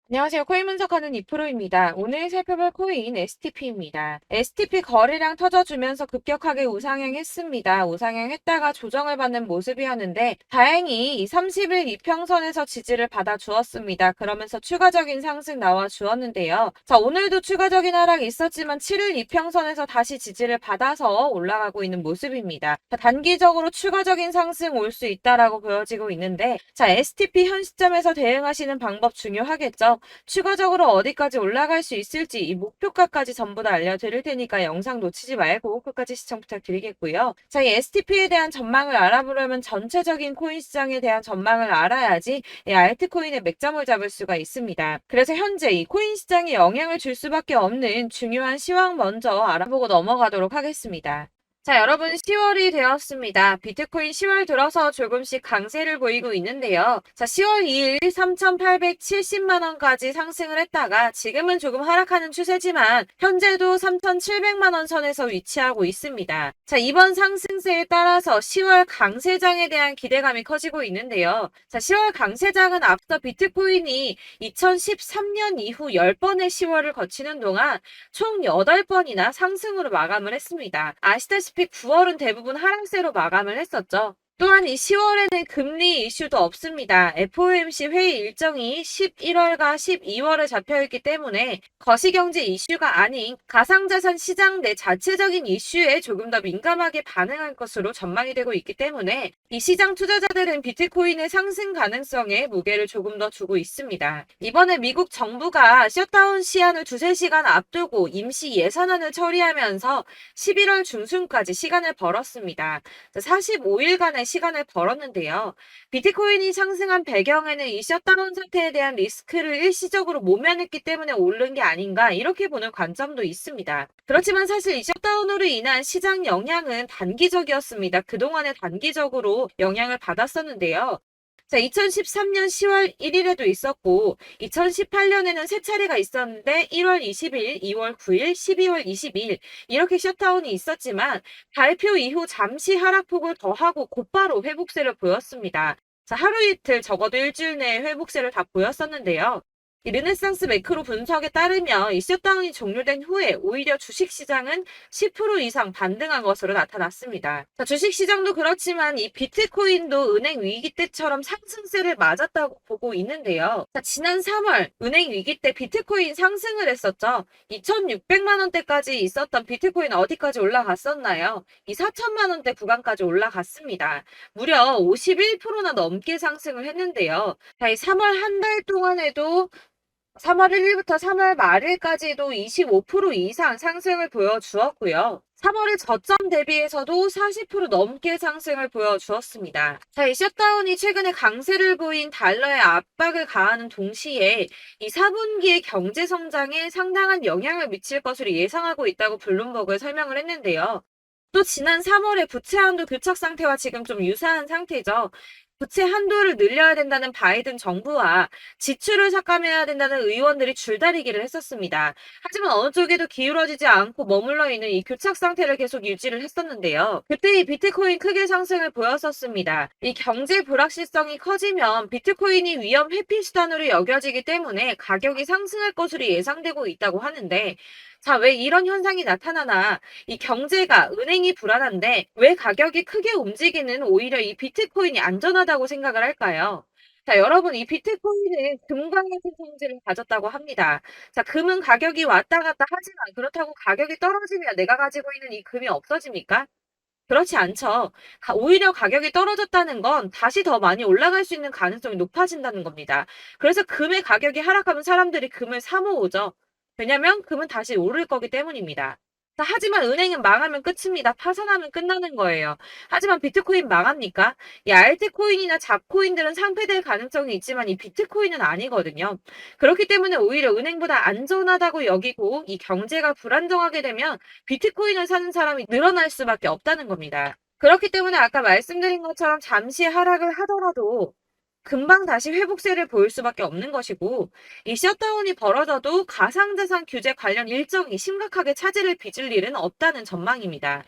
안녕하세요. 코인 분석하는 이프로입니다. 오늘 살펴볼 코인 STP입니다. STP 거래량 터져주면서 급격하게 우상향했습니다. 우상향했다가 조정을 받는 모습이었는데 다행히 이 30일 이평선에서 지지를 받아 주었습니다. 그러면서 추가적인 상승 나와 주었는데요. 자, 오늘도 추가적인 하락이 있었지만 7일 이평선에서 다시 지지를 받아서 올라가고 있는 모습입니다. 자, 단기적으로 추가적인 상승 올 수 있다라고 보여지고 있는데 자, STP 현 시점에서 대응하시는 방법 중요하겠죠. 추가적으로 어디까지 올라갈 수 있을지 이 목표가까지 전부 다 알려드릴 테니까 영상 놓치지 말고 끝까지 시청 부탁드리겠고요. 자, 이 STP에 대한 전망을 알아보려면 전체적인 코인 시장에 대한 전망을 알아야지 이 알트코인의 맥점을 잡을 수가 있습니다. 그래서 현재 이 코인 시장에 영향을 줄 수밖에 없는 중요한 시황 먼저 알아보고 넘어가도록 하겠습니다. 자, 여러분 10월이 되었습니다. 비트코인 10월 들어서 조금씩 강세를 보이고 있는데요. 자, 10월 2일 3,870만 원까지 상승을 했다가 지금은 조금 하락하는 추세지만 현재도 3,700만 원 선에서 위치하고 있습니다. 자, 이번 상승세에 따라서 10월 강세장에 대한 기대감이 커지고 있는데요. 자, 10월 강세장은 앞서 비트코인이 2013년 이후 10번의 10월을 거치는 동안 총 8번이나 상승으로 마감을 했습니다. 아시다시피 9월은 대부분 하락세로 마감을 했었죠. 또한 이 10월에는 금리 이슈도 없습니다. FOMC 회의 일정이 11월과 12월에 잡혀있기 때문에 거시경제 이슈가 아닌 가상자산 시장 내 자체적인 이슈에 조금 더 민감하게 반응할 것으로 전망이 되고 있기 때문에 이 시장 투자자들은 비트코인의 상승 가능성에 무게를 조금 더 두고 있습니다. 이번에 미국 정부가 셧다운 시한을 2~3시간 앞두고 임시 예산안을 처리하면서 11월 중순까지 시간을 벌었습니다. 45일간의 시간을 벌었는데요. 비트코인이 상승한 배경에는 이 셧다운 상태에 대한 리스크를 일시적으로 모면했기 때문에 오른 게 아닌가 이렇게 보는 관점도 있습니다. 그렇지만 사실 이 셧다운으로 인한 시장 영향은 단기적이었습니다. 그동안에 단기적으로 영향을 받았었는데요. 자, 2013년 10월 1일에도 있었고 2018년에는 세 차례가 있었는데 1월 20일, 2월 9일, 12월 22일 이렇게 셧다운이 있었지만 발표 이후 잠시 하락폭을 더하고 곧바로 회복세를 보였습니다. 자, 하루 이틀 적어도 일주일 내에 회복세를 다 보였었는데요. 이 르네상스 매크로 분석에 따르면 이 셧다운이 종료된 후에 오히려 주식시장은 10% 이상 반등한 것으로 나타났습니다. 자, 주식시장도 그렇지만 이 비트코인도 은행 위기 때처럼 상승세를 맞았다고 보고 있는데요. 자, 지난 3월 은행 위기 때 비트코인 상승을 했었죠. 2,600만 원대까지 있었던 비트코인 어디까지 올라갔었나요? 이 4천만 원대 구간까지 올라갔습니다. 무려 51%나 넘게 상승을 했는데요. 자, 이 3월 한 달 동안에도 3월 1일부터 3월 말일까지도 25% 이상 상승을 보여주었고요. 3월의 저점 대비해서도 40% 넘게 상승을 보여주었습니다. 자, 이 셧다운이 최근에 강세를 보인 달러에 압박을 가하는 동시에 이 4분기의 경제 성장에 상당한 영향을 미칠 것으로 예상하고 있다고 블룸버그에 설명을 했는데요. 또 지난 3월에 부채 한도 교착 상태와 지금 좀 유사한 상태죠. 부채 한도를 늘려야 된다는 바이든 정부와 지출을 삭감해야 된다는 의원들이 줄다리기를 했었습니다. 하지만 어느 쪽에도 기울어지지 않고 머물러 있는 이 교착 상태를 계속 유지를 했었는데요. 그때 이 비트코인 크게 상승을 보였었습니다. 이 경제 불확실성이 커지면 비트코인이 위험 회피 수단으로 여겨지기 때문에 가격이 상승할 것으로 예상되고 있다고 하는데 자, 왜 이런 현상이 나타나나 이 경제가 은행이 불안한데 왜 가격이 크게 움직이는 오히려 이 비트코인이 안전하다고 생각을 할까요? 자, 여러분, 이 비트코인은 금과 같은 성질을 가졌다고 합니다. 자, 금은 가격이 왔다 갔다 하지만 그렇다고 가격이 떨어지면 내가 가지고 있는 이 금이 없어집니까? 그렇지 않죠. 오히려 가격이 떨어졌다는 건 다시 더 많이 올라갈 수 있는 가능성이 높아진다는 겁니다. 그래서 금의 가격이 하락하면 사람들이 금을 사 모으죠. 왜냐면 금은 다시 오를 거기 때문입니다. 자, 하지만 은행은 망하면 끝입니다. 파산하면 끝나는 거예요. 하지만 비트코인 망합니까? 이 알트코인이나 잡코인들은 상폐될 가능성이 있지만 이 비트코인은 아니거든요. 그렇기 때문에 오히려 은행보다 안전하다고 여기고 이 경제가 불안정하게 되면 비트코인을 사는 사람이 늘어날 수밖에 없다는 겁니다. 그렇기 때문에 아까 말씀드린 것처럼 잠시 하락을 하더라도 금방 다시 회복세를 보일 수밖에 없는 것이고 이 셧다운이 벌어져도 가상자산 규제 관련 일정이 심각하게 차질을 빚을 일은 없다는 전망입니다.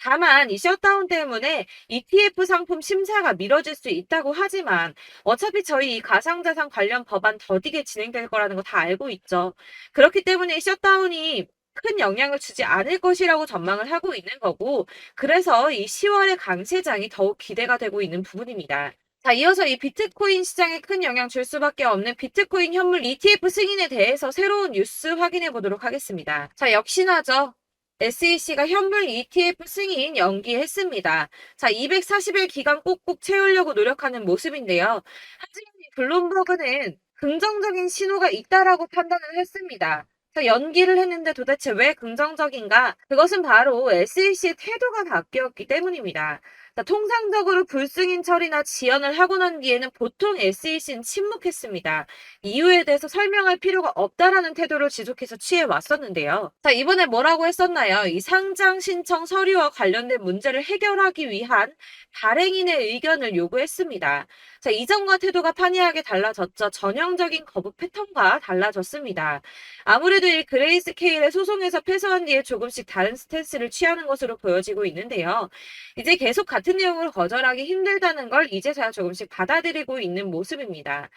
다만 이 셧다운 때문에 ETF 상품 심사가 미뤄질 수 있다고 하지만 어차피 저희 이 가상자산 관련 법안 더디게 진행될 거라는 거 다 알고 있죠. 그렇기 때문에 이 셧다운이 큰 영향을 주지 않을 것이라고 전망을 하고 있는 거고, 그래서 이 10월의 강세장이 더욱 기대가 되고 있는 부분입니다. 자, 이어서 이 비트코인 시장에 큰 영향 줄 수밖에 없는 비트코인 현물 ETF 승인에 대해서 새로운 뉴스 확인해 보도록 하겠습니다. 자, 역시나죠. SEC가 현물 ETF 승인 연기했습니다. 자, 240일 기간 꼭꼭 채우려고 노력하는 모습인데요. 하지만 이 블룸버그는 긍정적인 신호가 있다라고 판단을 했습니다. 자, 연기를 했는데 도대체 왜 긍정적인가? 그것은 바로 SEC의 태도가 바뀌었기 때문입니다. 자, 통상적으로 불승인 처리나 지연을 하고 난 뒤에는 보통 SEC는 침묵했습니다. 이유에 대해서 설명할 필요가 없다라는 태도를 지속해서 취해 왔었는데요. 자, 이번에 뭐라고 했었나요? 이 상장 신청 서류와 관련된 문제를 해결하기 위한 발행인의 의견을 요구했습니다. 자, 이전과 태도가 판이하게 달라졌죠. 전형적인 거부 패턴과 달라졌습니다. 아무래도 이 그레이스케일의 소송에서 패소한 뒤에 조금씩 다른 스탠스를 취하는 것으로 보여지고 있는데요. 이제 계속 같은 내용을 거절하기 힘들다는 걸 이제서야 조금씩 받아들이고 있는 모습입니다.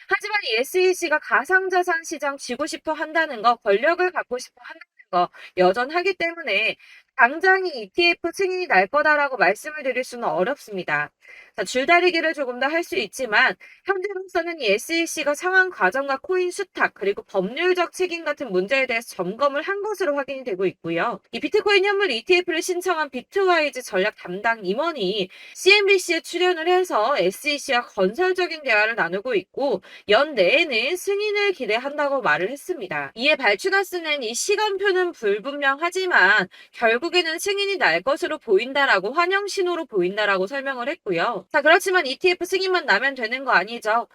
하지만 이 SEC가 가상자산 시장 쥐고 싶어 한다는 거, 권력을 갖고 싶어 한다는 거 여전하기 때문에 당장이 ETF 승인이 날 거다라고 말씀을 드릴 수는 어렵습니다. 자, 줄다리기를 조금 더 할 수 있지만 현재로서는 이 SEC가 상황 과정과 코인 수탁 그리고 법률적 책임 같은 문제에 대해서 점검을 한 것으로 확인이 되고 있고요. 이 비트코인 현물 ETF를 신청한 비트와이즈 전략 담당 임원이 CNBC에 출연을 해서 SEC와 건설적인 대화를 나누고 있고 연내에는 승인을 기대한다고 말을 했습니다. 이에 발추나스는 이 시간표는 불분명하지만 결국에는 승인이 날 것으로 보인다라고 환영 신호로 보인다라고 설명을 했고요. 자, 그렇지만 ETF 승인만 나면 되는 거 아니죠.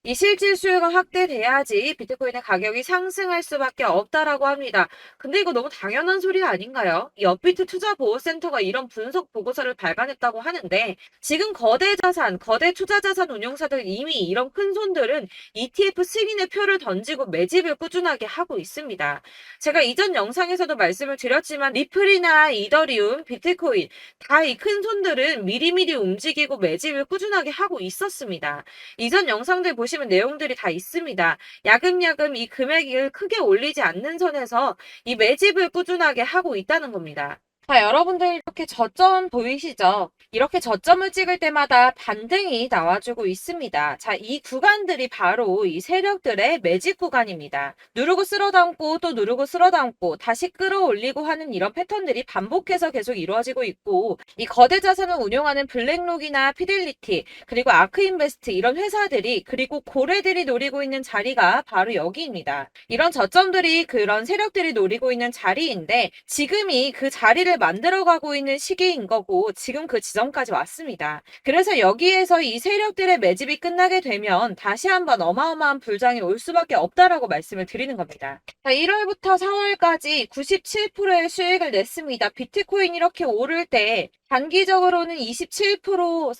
이 실질 수요가 확대돼야지 비트코인의 가격이 상승할 수밖에 없다라고 합니다. 근데 이거 너무 당연한 소리 아닌가요? 이 업비트 투자보호센터가 이런 분석 보고서를 발간했다고 하는데 지금 거대 자산, 거대 투자자산 운용사들 이미 이런 큰 손들은 ETF 승인의 표를 던지고 매집을 꾸준하게 하고 있습니다. 제가 이전 영상에서도 말씀을 드렸지만 리플이나 이더리움, 비트코인 다 이 큰 손들은 미리미리 움직이고 매집을 꾸준하게 하고 있었습니다. 이전 영상들 보시면 내용들이 다 있습니다. 야금야금 이 금액을 크게 올리지 않는 선에서 이 매집을 꾸준하게 하고 있다는 겁니다. 자, 여러분들 이렇게 저점 보이시죠? 이렇게 저점을 찍을 때마다 반등이 나와주고 있습니다. 자, 이 구간들이 바로 이 세력들의 매집 구간입니다. 누르고 쓸어담고 또 누르고 쓸어담고 다시 끌어올리고 하는 이런 패턴들이 반복해서 계속 이루어지고 있고 이 거대 자산을 운용하는 블랙록이나 피델리티 그리고 아크인베스트 이런 회사들이 그리고 고래들이 노리고 있는 자리가 바로 여기입니다. 이런 저점들이 그런 세력들이 노리고 있는 자리인데 지금이 그 자리를 만들어가고 있는 시기인 거고 지금 그 지점까지 왔습니다. 그래서 여기에서 이 세력들의 매집이 끝나게 되면 다시 한번 어마어마한 불장이 올 수밖에 없다라고 말씀을 드리는 겁니다. 자, 1월부터 4월까지 97%의 수익을 냈습니다. 비트코인 이렇게 오를 때 단기적으로는 27%,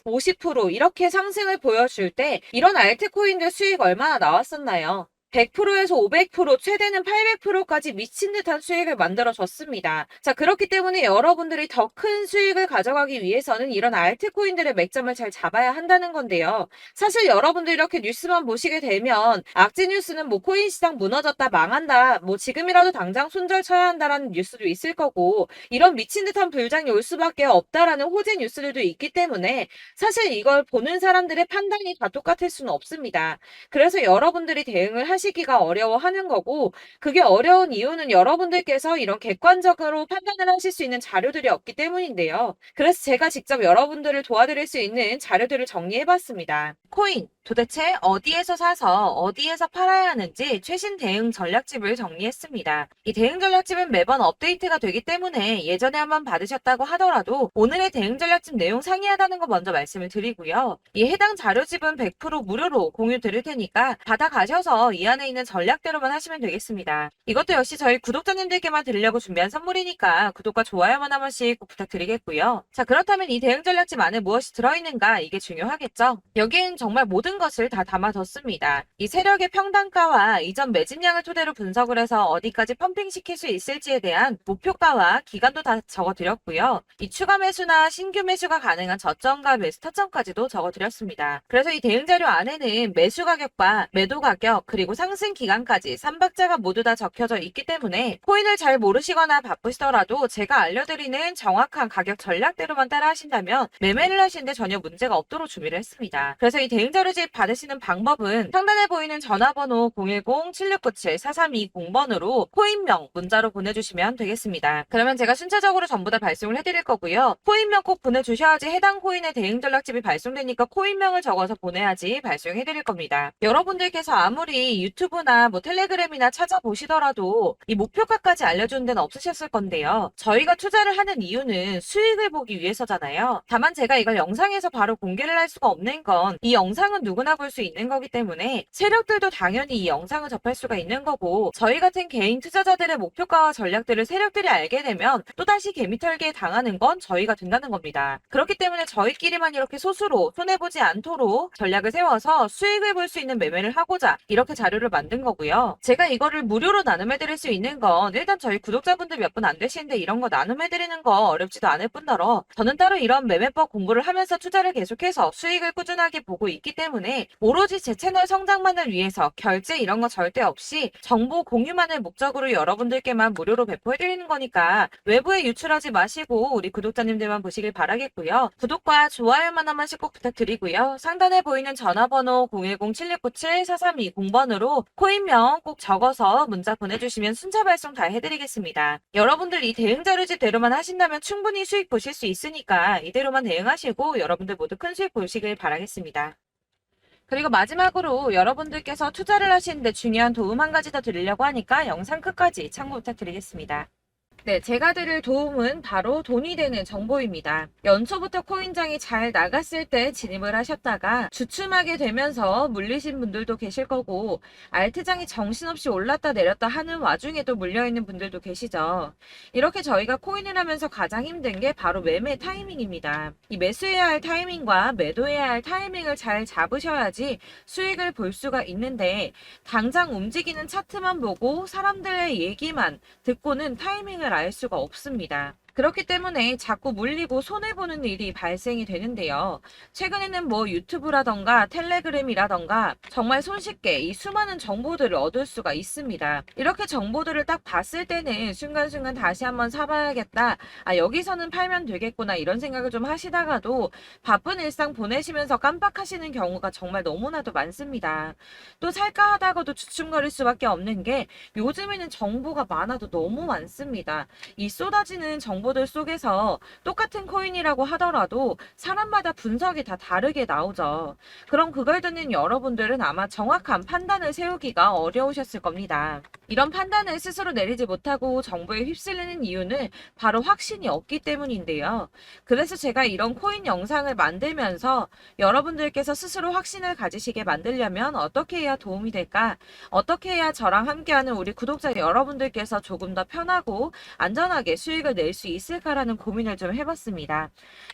50% 이렇게 상승을 보여줄 때 이런 알트코인들 수익 얼마나 나왔었나요? 100%에서 500%, 최대는 800%까지 미친 듯한 수익을 만들어줬습니다. 자, 그렇기 때문에 여러분들이 더 큰 수익을 가져가기 위해서는 이런 알트코인들의 맥점을 잘 잡아야 한다는 건데요. 사실 여러분들 이렇게 뉴스만 보시게 되면 악재 뉴스는 뭐 코인 시장 무너졌다, 망한다, 뭐 지금이라도 당장 손절 쳐야 한다라는 뉴스도 있을 거고 이런 미친 듯한 불장이 올 수밖에 없다라는 호재 뉴스들도 있기 때문에 사실 이걸 보는 사람들의 판단이 다 똑같을 수는 없습니다. 그래서 여러분들이 대응을 하시기가 어려워하는 거고 그게 어려운 이유는 여러분들께서 이런 객관적으로 판단을 하실 수 있는 자료들이 없기 때문인데요. 그래서 제가 직접 여러분들을 도와드릴 수 있는 자료들을 정리해봤습니다. 코인 도대체 어디에서 사서 어디에서 팔아야 하는지 최신 대응 전략집을 정리했습니다. 이 대응 전략집은 매번 업데이트가 되기 때문에 예전에 한번 받으셨다고 하더라도 오늘의 대응 전략집 내용 상이하다는 거 먼저 말씀을 드리고요. 이 해당 자료집은 100% 무료로 공유 드릴 테니까 받아가셔서 이 안에 있는 전략대로만 하시면 되겠습니다. 이것도 역시 저희 구독자님들께만 드리려고 준비한 선물이니까 구독과 좋아요만 한 번씩 꼭 부탁드리겠고요. 자, 그렇다면 이 대응 전략집 안에 무엇이 들어있는가 이게 중요하겠죠? 여기엔 정말 모든 것을 다 담아뒀습니다. 이 세력의 평단가와 이전 매집량을 토대로 분석을 해서 어디까지 펌핑시킬 수 있을지에 대한 목표가와 기간도 다 적어드렸고요. 이 추가 매수나 신규 매수가 가능한 저점과 매수 타점까지도 적어드렸습니다. 그래서 이 대응 자료 안에는 매수 가격과 매도 가격 그리고 상승 기간까지 3박자가 모두 다 적혀져 있기 때문에 코인을 잘 모르시거나 바쁘시더라도 제가 알려드리는 정확한 가격 전략대로만 따라 하신다면 매매를 하시는데 전혀 문제가 없도록 준비를 했습니다. 그래서 이 대응 자료집 받으시는 방법은 상단에 보이는 전화번호 010-7697-4320번으로 코인명 문자로 보내주시면 되겠습니다. 그러면 제가 순차적으로 전부 다 발송을 해드릴 거고요. 코인명 꼭 보내주셔야지 해당 코인의 대응 전략집이 발송되니까 코인명을 적어서 보내야지 발송해드릴 겁니다. 여러분들께서 아무리 유튜브나 텔레그램이나 찾아보시더라도 이 목표가까지 알려주는 데는 없으셨을 건데요. 저희가 투자를 하는 이유는 수익을 보기 위해서잖아요. 다만 제가 이걸 영상에서 바로 공개를 할 수가 없는 건 이 영상은 누구나 볼 수 있는 거기 때문에 세력들도 당연히 이 영상을 접할 수가 있는 거고 저희 같은 개인 투자자들의 목표가와 전략들을 세력들이 알게 되면 또다시 개미털기에 당하는 건 저희가 된다는 겁니다. 그렇기 때문에 저희끼리만 이렇게 소수로 손해보지 않도록 전략을 세워서 수익을 볼 수 있는 매매를 하고자 이렇게 자료를 만든 거고요. 제가 이거를 무료로 나눔해드릴 수 있는 건 일단 저희 구독자분들 몇 분 안 되시는데 이런 거 나눔해드리는 거 어렵지도 않을 뿐더러 저는 따로 이런 매매법 공부를 하면서 투자를 계속해서 수익을 꾸준하게 보고 있기 때문에 오로지 제 채널 성장만을 위해서 결제 이런 거 절대 없이 정보 공유만을 목적으로 여러분들께만 무료로 배포해드리는 거니까 외부에 유출하지 마시고 우리 구독자님들만 보시길 바라겠고요. 구독과 좋아요만 한 번씩 꼭 부탁드리고요. 상단에 보이는 전화번호 010-7697-4320번으로 코인명 꼭 적어서 문자 보내주시면 순차 발송 다 해드리겠습니다. 여러분들 이 대응 자료집대로만 하신다면 충분히 수익 보실 수 있으니까 이대로만 대응하시고 여러분들 모두 큰 수익 보시길 바라겠습니다. 그리고 마지막으로 여러분들께서 투자를 하시는데 중요한 도움 한 가지 더 드리려고 하니까 영상 끝까지 참고 부탁드리겠습니다. 네, 제가 드릴 도움은 바로 돈이 되는 정보입니다. 연초부터 코인장이 잘 나갔을 때 진입을 하셨다가 주춤하게 되면서 물리신 분들도 계실 거고 알트장이 정신없이 올랐다 내렸다 하는 와중에도 물려있는 분들도 계시죠. 이렇게 저희가 코인을 하면서 가장 힘든 게 바로 매매 타이밍입니다. 이 매수해야 할 타이밍과 매도해야 할 타이밍을 잘 잡으셔야지 수익을 볼 수가 있는데 당장 움직이는 차트만 보고 사람들의 얘기만 듣고는 타이밍을 알 수가 없습니다. 그렇기 때문에 자꾸 물리고 손해보는 일이 발생이 되는데요. 최근에는 유튜브라던가 텔레그램이라던가 정말 손쉽게 이 수많은 정보들을 얻을 수가 있습니다. 이렇게 정보들을 딱 봤을 때는 순간순간 다시 한번 사봐야겠다. 여기서는 팔면 되겠구나 이런 생각을 좀 하시다가도 바쁜 일상 보내시면서 깜빡하시는 경우가 정말 너무나도 많습니다. 또 살까 하다가도 주춤거릴 수밖에 없는 게 요즘에는 정보가 많아도 너무 많습니다. 이 쏟아지는 정보들 속에서 똑같은 코인이라고 하더라도 사람마다 분석이 다 다르게 나오죠. 그럼 그걸 듣는 여러분들은 아마 정확한 판단을 세우기가 어려우셨을 겁니다. 이런 판단을 스스로 내리지 못하고 정보에 휩쓸리는 이유는 바로 확신이 없기 때문인데요. 그래서 제가 이런 코인 영상을 만들면서 여러분들께서 스스로 확신을 가지시게 만들려면 어떻게 해야 도움이 될까? 어떻게 해야 저랑 함께하는 우리 구독자 여러분들께서 조금 더 편하고 안전하게 수익을 낼 수 있을까라는 고민을 좀 해봤습니다.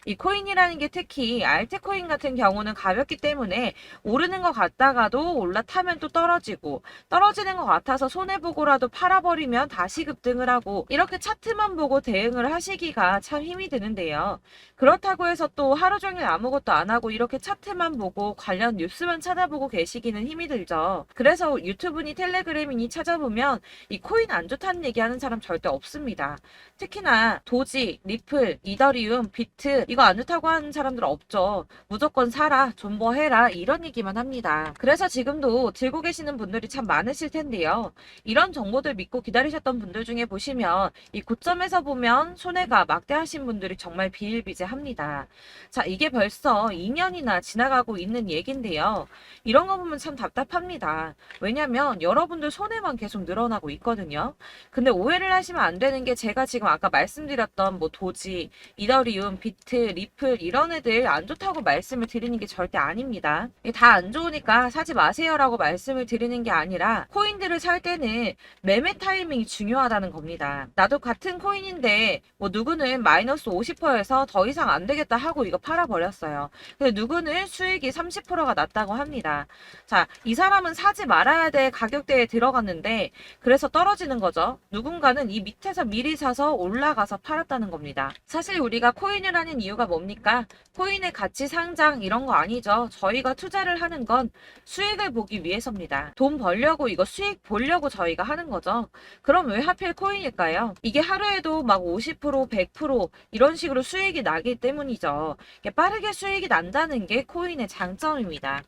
이 코인이라는 게 특히 알트코인 같은 경우는 가볍기 때문에 오르는 것 같다가도 올라타면 또 떨어지고 떨어지는 것 같아서 손해보고라도 팔아버리면 다시 급등을 하고 이렇게 차트만 보고 대응을 하시기가 참 힘이 드는데요. 그렇다고 해서 또 하루 종일 아무것도 안 하고 이렇게 차트만 보고 관련 뉴스만 찾아보고 계시기는 힘이 들죠. 그래서 유튜브니 텔레그램이니 찾아보면 이 코인 안 좋다는 얘기하는 사람 절대 없습니다. 특히나 도지, 리플, 이더리움, 비트 이거 안 좋다고 하는 사람들 없죠. 무조건 사라, 존버해라 이런 얘기만 합니다. 그래서 지금도 들고 계시는 분들이 참 많으실 텐데요. 이런 정보들 믿고 기다리셨던 분들 중에 보시면 이 고점에서 보면 손해가 막대하신 분들이 정말 비일비재합니다. 자, 이게 벌써 2년이나 지나가고 있는 얘긴데요. 이런 거 보면 참 답답합니다. 왜냐면 여러분들 손해만 계속 늘어나고 있거든요. 근데 오해를 하시면 안 되는 게 제가 지금 아까 말씀드렸던 말씀드렸던 뭐 도지, 이더리움, 비트, 리플 이런 애들 안 좋다고 말씀을 드리는 게 절대 아닙니다. 다 안 좋으니까 사지 마세요라고 말씀을 드리는 게 아니라 코인들을 살 때는 매매 타이밍이 중요하다는 겁니다. 나도 같은 코인인데 뭐 누구는 마이너스 50%에서 더 이상 안 되겠다 하고 이거 팔아버렸어요. 근데 누구는 수익이 30%가 났다고 합니다. 자, 이 사람은 사지 말아야 될 가격대에 들어갔는데 그래서 떨어지는 거죠. 누군가는 이 밑에서 미리 사서 올라가서 팔았다는 겁니다. 사실 우리가 코인을 하는 이유가 뭡니까? 코인의 가치 상장 이런 거 아니죠. 저희가 투자를 하는 건 수익을 보기 위해서입니다. 돈 벌려고 이거 수익 보려고 저희가 하는 거죠. 그럼 왜 하필 코인일까요? 이게 하루에도 막 50%, 100% 이런 식으로 수익이 나기 때문이죠. 빠르게 수익이 난다는 게 코인의 장점입니다.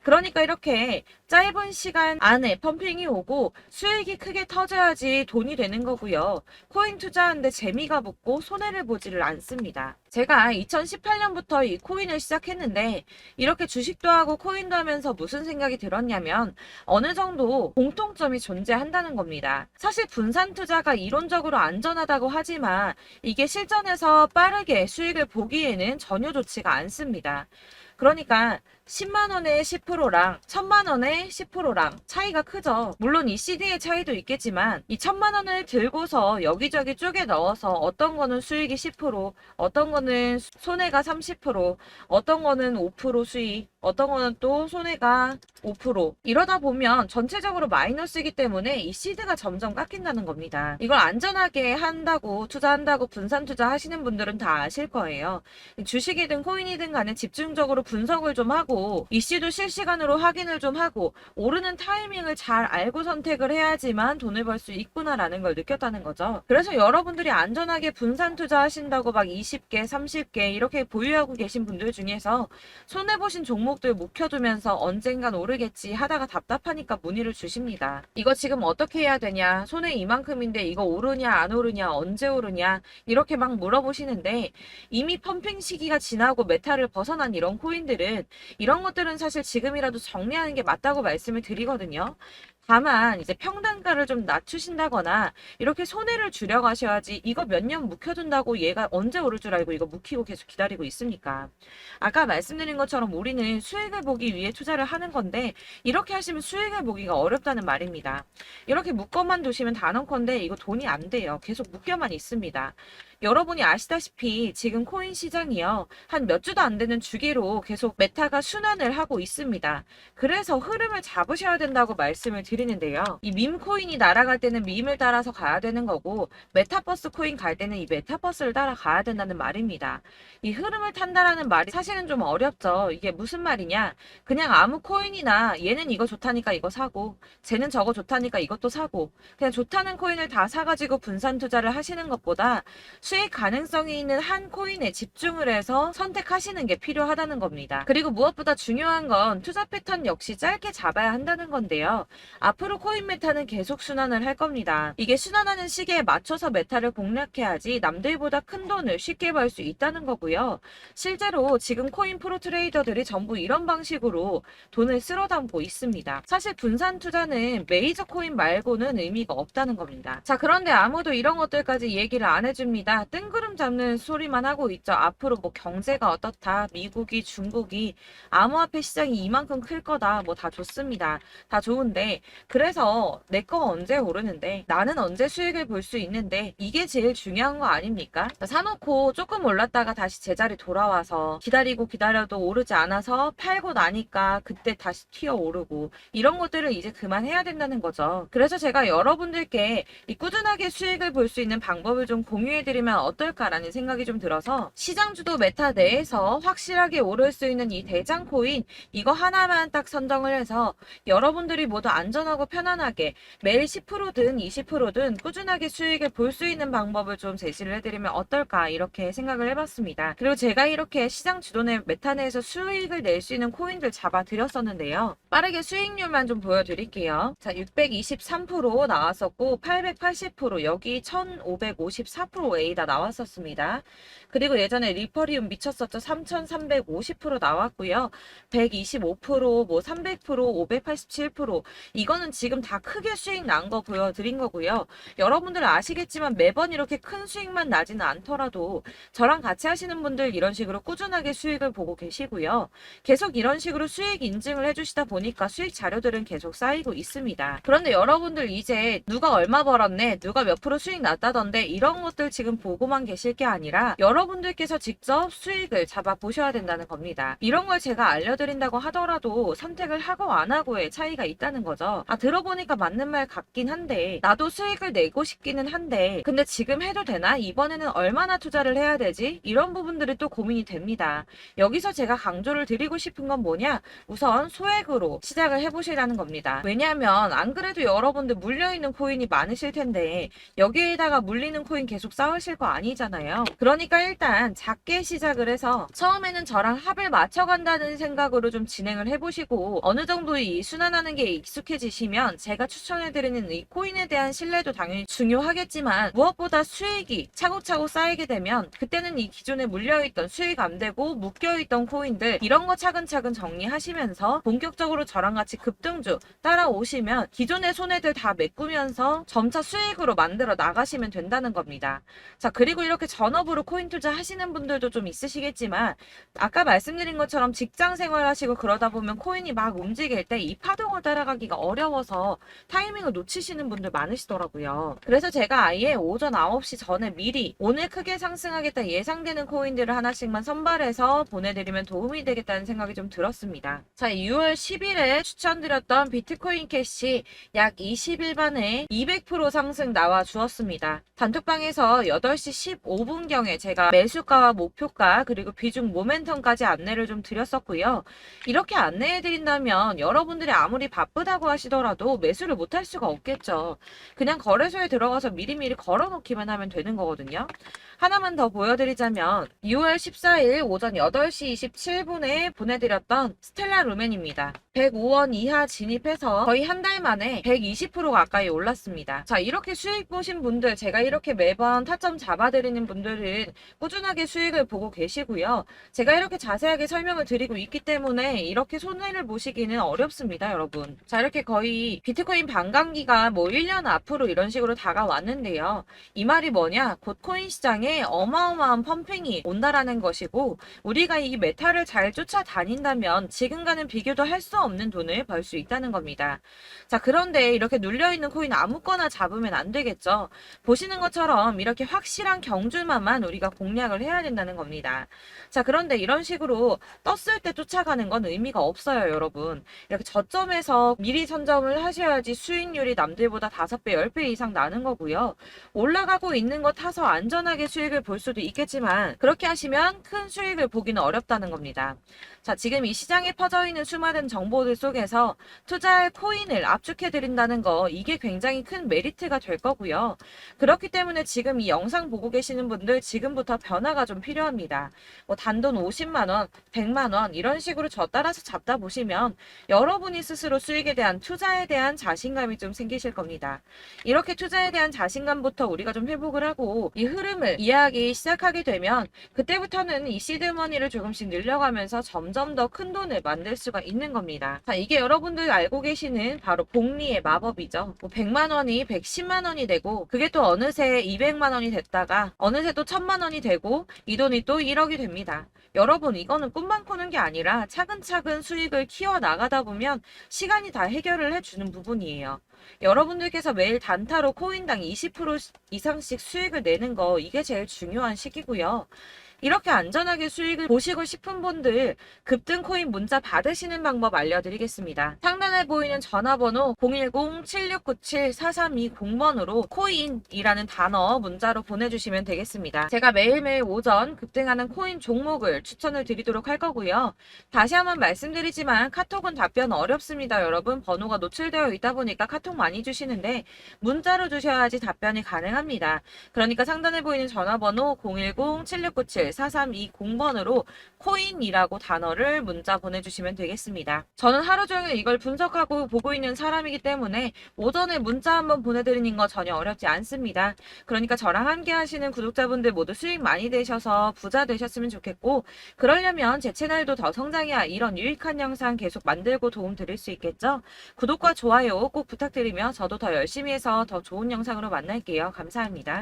그러니까 이렇게 짧은 시간 안에 펌핑이 오고 수익이 크게 터져야지 돈이 되는 거고요. 코인 투자하는데 재미가 붙고 손해를 보지를 않습니다. 제가 2018년부터 이 코인을 시작했는데 이렇게 주식도 하고 코인도 하면서 무슨 생각이 들었냐면 어느 정도 공통점이 존재한다는 겁니다. 사실 분산 투자가 이론적으로 안전하다고 하지만 이게 실전에서 빠르게 수익을 보기에는 전혀 좋지가 않습니다. 그러니까 10만 원의 10%랑 1000만 원의 10%랑 차이가 크죠. 물론 이 CD의 차이도 있겠지만 이 1000만 원을 들고서 여기저기 쪼개 넣어서 어떤 거는 수익이 10%, 어떤 거는 손해가 30%, 어떤 거는 5% 수익, 어떤 거는 또 손해가 5%. 이러다 보면 전체적으로 마이너스이기 때문에 이 시드가 점점 깎인다는 겁니다. 이걸 안전하게 한다고 투자한다고 분산 투자하시는 분들은 다 아실 거예요. 주식이든 코인이든 간에 집중적으로 분석을 좀 하고 이슈도 실시간으로 확인을 좀 하고 오르는 타이밍을 잘 알고 선택을 해야지만 돈을 벌 수 있구나라는 걸 느꼈다는 거죠. 그래서 여러분들이 안전하게 분산 투자하신다고 막 20개, 30개 이렇게 보유하고 계신 분들 중에서 손해보신 종목들 묵혀두면서 언젠간 오르겠지 하다가 답답하니까 문의를 주십니다. 이거 지금 어떻게 해야 되냐? 손해 이만큼인데 이거 오르냐 안 오르냐 언제 오르냐 이렇게 막 물어보시는데 이미 펌핑 시기가 지나고 메타를 벗어난 이런 코인들은 이런 것들은 사실 지금이라도 정리하는 게 맞다고 말씀을 드리거든요. 다만 이제 평단가를 좀 낮추신다거나 이렇게 손해를 줄여가셔야지 이거 몇 년 묵혀둔다고 얘가 언제 오를 줄 알고 이거 묵히고 계속 기다리고 있습니까? 아까 말씀드린 것처럼 우리는 수익을 보기 위해 투자를 하는 건데 이렇게 하시면 수익을 보기가 어렵다는 말입니다. 이렇게 묶어만 두시면 단언컨대 이거 돈이 안 돼요. 계속 묶여만 있습니다. 여러분이 아시다시피 지금 코인 시장이요. 한 몇 주도 안 되는 주기로 계속 메타가 순환을 하고 있습니다. 그래서 흐름을 잡으셔야 된다고 말씀을 드리는데요. 이 밈 코인이 날아갈 때는 밈을 따라서 가야 되는 거고 메타버스 코인 갈 때는 이 메타버스를 따라가야 된다는 말입니다. 이 흐름을 탄다라는 말이 사실은 좀 어렵죠. 이게 무슨 말이냐? 그냥 아무 코인이나 얘는 이거 좋다니까 이거 사고 쟤는 저거 좋다니까 이것도 사고 그냥 좋다는 코인을 다 사가지고 분산 투자를 하시는 것보다 수익 가능성이 있는 한 코인에 집중을 해서 선택하시는 게 필요하다는 겁니다. 그리고 무엇보다 중요한 건 투자 패턴 역시 짧게 잡아야 한다는 건데요. 앞으로 코인 메타는 계속 순환을 할 겁니다. 이게 순환하는 시기에 맞춰서 메타를 공략해야지 남들보다 큰 돈을 쉽게 벌 수 있다는 거고요. 실제로 지금 코인 프로 트레이더들이 전부 이런 방식으로 돈을 쓸어 담고 있습니다. 사실 분산 투자는 메이저 코인 말고는 의미가 없다는 겁니다. 자, 그런데 아무도 이런 것들까지 얘기를 안 해줍니다. 뜬구름 잡는 소리만 하고 있죠. 앞으로 뭐 경제가 어떻다, 미국이, 중국이, 암호화폐 시장이 이만큼 클 거다, 뭐 다 좋습니다. 다 좋은데, 그래서 내 거 언제 오르는데, 나는 언제 수익을 볼 수 있는데, 이게 제일 중요한 거 아닙니까? 사놓고 조금 올랐다가 다시 제자리 돌아와서 기다리고 기다려도 오르지 않아서 팔고 나니까 그때 다시 튀어 오르고, 이런 것들을 이제 그만해야 된다는 거죠. 그래서 제가 여러분들께 이 꾸준하게 수익을 볼 수 있는 방법을 좀 공유해드리면 어떨까라는 생각이 좀 들어서 시장주도 메타 내에서 확실하게 오를 수 있는 이 대장 코인 이거 하나만 딱 선정을 해서 여러분들이 모두 안전하고 편안하게 매일 10%든 20%든 꾸준하게 수익을 볼 수 있는 방법을 좀 제시를 해드리면 어떨까 이렇게 생각을 해봤습니다. 그리고 제가 이렇게 시장 주도내 메타 내에서 수익을 낼 수 있는 코인들 잡아드렸었는데요. 빠르게 수익률만 좀 보여드릴게요. 자, 623% 나왔었고 880% 여기 1554% A다 나왔었습니다. 그리고 예전에 리퍼리움 미쳤었죠. 3350% 나왔고요. 125%, 뭐 300%, 587% 이거 이거는 지금 다 크게 수익 난 거 보여드린 거고요. 여러분들 아시겠지만 매번 이렇게 큰 수익만 나지는 않더라도 저랑 같이 하시는 분들 이런 식으로 꾸준하게 수익을 보고 계시고요. 계속 이런 식으로 수익 인증을 해주시다 보니까 수익 자료들은 계속 쌓이고 있습니다. 그런데 여러분들 이제 누가 얼마 벌었네, 누가 몇 프로 수익 났다던데 이런 것들 지금 보고만 계실 게 아니라 여러분들께서 직접 수익을 잡아 보셔야 된다는 겁니다. 이런 걸 제가 알려드린다고 하더라도 선택을 하고 안 하고의 차이가 있다는 거죠. 들어보니까 맞는 말 같긴 한데 나도 수익을 내고 싶기는 한데 근데 지금 해도 되나? 이번에는 얼마나 투자를 해야 되지? 이런 부분들이 또 고민이 됩니다. 여기서 제가 강조를 드리고 싶은 건 뭐냐? 우선 소액으로 시작을 해보시라는 겁니다. 왜냐하면 안 그래도 여러분들 물려있는 코인이 많으실 텐데 여기에다가 물리는 코인 계속 쌓으실 거 아니잖아요. 그러니까 일단 작게 시작을 해서 처음에는 저랑 합을 맞춰간다는 생각으로 좀 진행을 해보시고 어느 정도 이 순환하는 게 익숙해지시면 제가 추천해드리는 이 코인에 대한 신뢰도 당연히 중요하겠지만 무엇보다 수익이 차곡차곡 쌓이게 되면 그때는 이 기존에 물려있던 수익 안 되고 묶여있던 코인들 이런 거 차근차근 정리하시면서 본격적으로 저랑 같이 급등주 따라오시면 기존의 손해들 다 메꾸면서 점차 수익으로 만들어 나가시면 된다는 겁니다. 자, 그리고 이렇게 전업으로 코인 투자 하시는 분들도 좀 있으시겠지만 아까 말씀드린 것처럼 직장 생활 하시고 그러다 보면 코인이 막 움직일 때 이 파동을 따라가기가 어려워서 타이밍을 놓치시는 분들 많으시더라고요. 그래서 제가 아예 오전 9시 전에 미리 오늘 크게 상승하겠다 예상되는 코인들을 하나씩만 선발해서 보내드리면 도움이 되겠다는 생각이 좀 들었습니다. 자, 6월 10일에 추천드렸던 비트코인 캐시 약 20일 만에 200% 상승 나와 주었습니다. 단톡방에서 8시 15분경에 제가 매수가와 목표가 그리고 비중 모멘텀까지 안내를 좀 드렸었고요. 이렇게 안내해드린다면 여러분들이 아무리 바쁘다고 하시더라도 매수를 못할 수가 없겠죠. 그냥 거래소에 들어가서 미리미리 걸어놓기만 하면 되는 거거든요. 하나만 더 보여드리자면 6월 14일 오전 8시 27분에 보내드렸던 스텔라 루멘입니다. 105원 이하 진입해서 거의 한 달 만에 120% 가까이 올랐습니다. 자, 이렇게 수익 보신 분들, 제가 이렇게 매번 타점 잡아드리는 분들은 꾸준하게 수익을 보고 계시고요. 제가 이렇게 자세하게 설명을 드리고 있기 때문에 이렇게 손해를 보시기는 어렵습니다, 여러분. 자, 이렇게 거의 비트코인 반감기가 뭐 1년 앞으로 이런 식으로 다가왔는데요. 이 말이 뭐냐? 곧 코인 시장에 어마어마한 펌핑이 온다라는 것이고 우리가 이 메타를 잘 쫓아다닌다면 지금과는 비교도 할 수 없는 돈을 벌 수 있다는 겁니다. 자, 그런데 이렇게 눌려있는 코인 아무거나 잡으면 안 되겠죠. 보시는 것처럼 이렇게 확실한 경주만만 우리가 공략을 해야 된다는 겁니다. 자, 그런데 이런 식으로 떴을 때 쫓아가는 건 의미가 없어요, 여러분. 이렇게 저점에서 미리 선점을 하셔야지 수익률이 남들보다 5배, 10배 이상 나는 거고요. 올라가고 있는 거 타서 안전하게 수익을 볼 수도 있겠지만 그렇게 하시면 큰 수익을 보기는 어렵다는 겁니다. 자, 지금 이 시장에 퍼져 있는 수많은 정보들 속에서 투자할 코인을 압축해드린다는 거 이게 굉장히 큰 메리트가 될 거고요. 그렇기 때문에 지금 이 영상 보고 계시는 분들 지금부터 변화가 좀 필요합니다. 뭐 단돈 50만원, 100만원 이런 식으로 저 따라서 잡다 보시면 여러분이 스스로 수익에 대한 투자에 대한 자신감이 좀 생기실 겁니다. 이렇게 투자에 대한 자신감부터 우리가 좀 회복을 하고 이 흐름을 이해하기 시작하게 되면 그때부터는 이 시드머니를 조금씩 늘려가면서 점점 더 큰 돈을 만들 수가 있는 겁니다. 자, 이게 여러분들 알고 계시는 바로 복리의 마법이죠. 뭐 100만원이 110만원이 되고 그게 또 어느새 200만원이 됐다가 어느새 또 1000만원이 되고 이 돈이 또 1억이 됩니다. 여러분, 이거는 꿈만 꾸는 게 아니라 차근차근 수익을 키워 나가다 보면 시간이 다 해결을 해주는 부분이에요. 여러분들께서 매일 단타로 코인당 20% 이상씩 수익을 내는 거 이게 제일 중요한 시기고요. 이렇게 안전하게 수익을 보시고 싶은 분들 급등 코인 문자 받으시는 방법 알려드리겠습니다. 상단에 보이는 전화번호 010-7697-4320번으로 코인이라는 단어 문자로 보내주시면 되겠습니다. 제가 매일매일 오전 급등하는 코인 종목을 추천을 드리도록 할 거고요. 다시 한번 말씀드리지만 카톡은 답변 어렵습니다. 여러분, 번호가 노출되어 있다 보니까 카톡 엄청 많이 주시는데 문자로 주셔야지 답변이 가능합니다. 그러니까 상단에 보이는 전화번호 010-7697-4320번으로 코인이라고 단어를 문자 보내주시면 되겠습니다. 저는 하루 종일 이걸 분석하고 보고 있는 사람이기 때문에 오전에 문자 한번 보내드리는 거 전혀 어렵지 않습니다. 그러니까 저랑 함께 하시는 구독자분들 모두 수익 많이 되셔서 부자 되셨으면 좋겠고, 그러려면 제 채널도 더 성장해야 이런 유익한 영상 계속 만들고 도움 드릴 수 있겠죠? 구독과 좋아요 꼭 부탁드리며 저도 더 열심히 해서 더 좋은 영상으로 만날게요. 감사합니다.